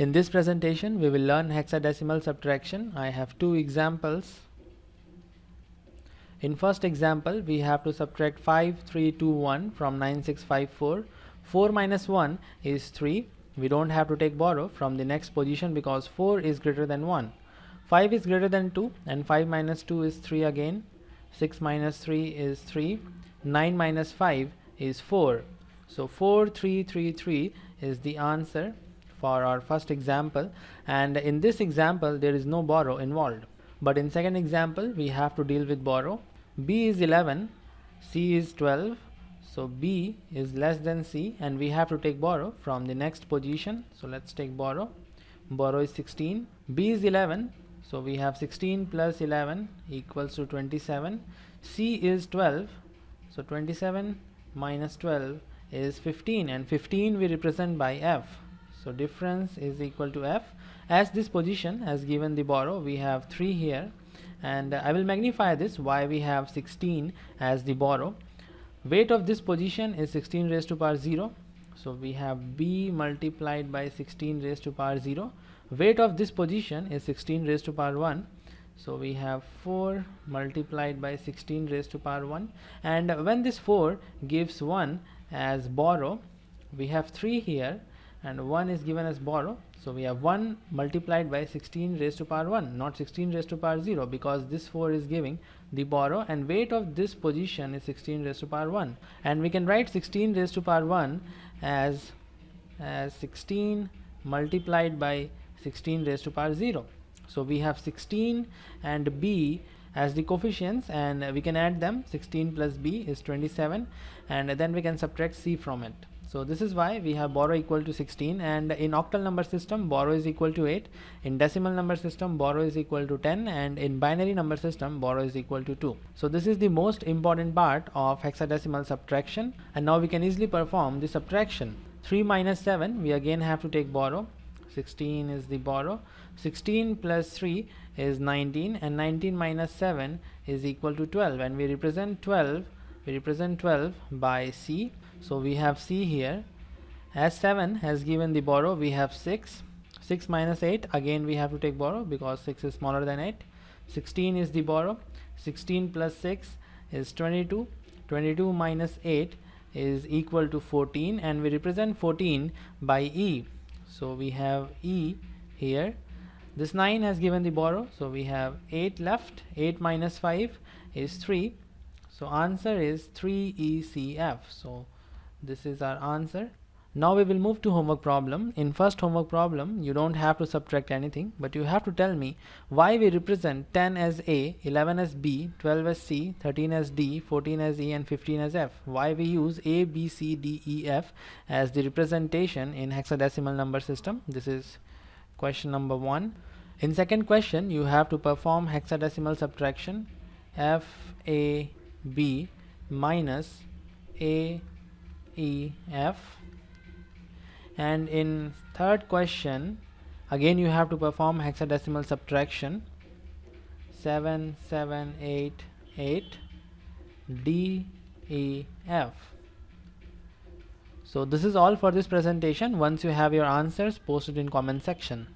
In this presentation, we will learn hexadecimal subtraction. I have two examples. In first example, we have to subtract 5321 from 9654. 4 minus 1 is 3. We don't have to take borrow from the next position because 4 is greater than 1. 5 is greater than 2 and 5 minus 2 is 3 again. 6 minus 3 is 3. 9 minus 5 is 4. So 4333 is the answer for our first example, and in this example there is no borrow involved. But in second example we have to deal with borrow. B is 11, C is 12, so B is less than C and we have to take borrow from the next position. So let's take borrow. Borrow is 16. B is 11, so we have 16 plus 11 equals to 27. C is 12, so 27 minus 12 is 15, and 15 we represent by F. So difference is equal to F. As this position has given the borrow, we have 3 here, and I will magnify this why we have 16 as the borrow. Weight of this position is 16 raised to power 0. So we have B multiplied by 16 raised to power 0. Weight of this position is 16 raised to power 1. So we have 4 multiplied by 16 raised to power 1. And when this 4 gives 1 as borrow, we have 3 here and 1 is given as borrow. So we have 1 multiplied by 16 raised to power 1, not 16 raised to power 0, because this 4 is giving the borrow, and weight of this position is 16 raised to power 1. And we can write 16 raised to power 1 as 16 multiplied by 16 raised to power 0. So we have 16 and B as the coefficients, and we can add them. 16 plus B is 27, and then we can subtract C from it. So this is why we have borrow equal to 16, and in octal number system borrow is equal to 8, in decimal number system borrow is equal to 10, and in binary number system borrow is equal to 2. So this is the most important part of hexadecimal subtraction, and now we can easily perform the subtraction. 3 minus 7, we again have to take borrow. 16 is the borrow. 16 plus 3 is 19, and 19 minus 7 is equal to 12, and we represent 12 by C. So we have C here. As 7 has given the borrow, we have 6. 6 minus 8, again we have to take borrow because 6 is smaller than 8. 16 is the borrow. 16 plus 6 is 22. 22 minus 8 is equal to 14, and we represent 14 by E. So we have E here. This 9 has given the borrow, so we have 8 left. 8 minus 5 is 3. So answer is 3ECF. So this is our answer. Now we will move to homework problem. In first homework problem, you don't have to subtract anything, but you have to tell me why we represent 10 as A, 11 as B, 12 as C, 13 as D, 14 as E, and 15 as F. Why we use A, B, C, D, E, F as the representation in hexadecimal number system. This is question number 1. In second question, you have to perform hexadecimal subtraction. F, A, B minus A, E, F. And in third question, again you have to perform hexadecimal subtraction. 7, 7, 8, 8, D, E, F. So this is all for this presentation. Once you have your answers, post it in comment section.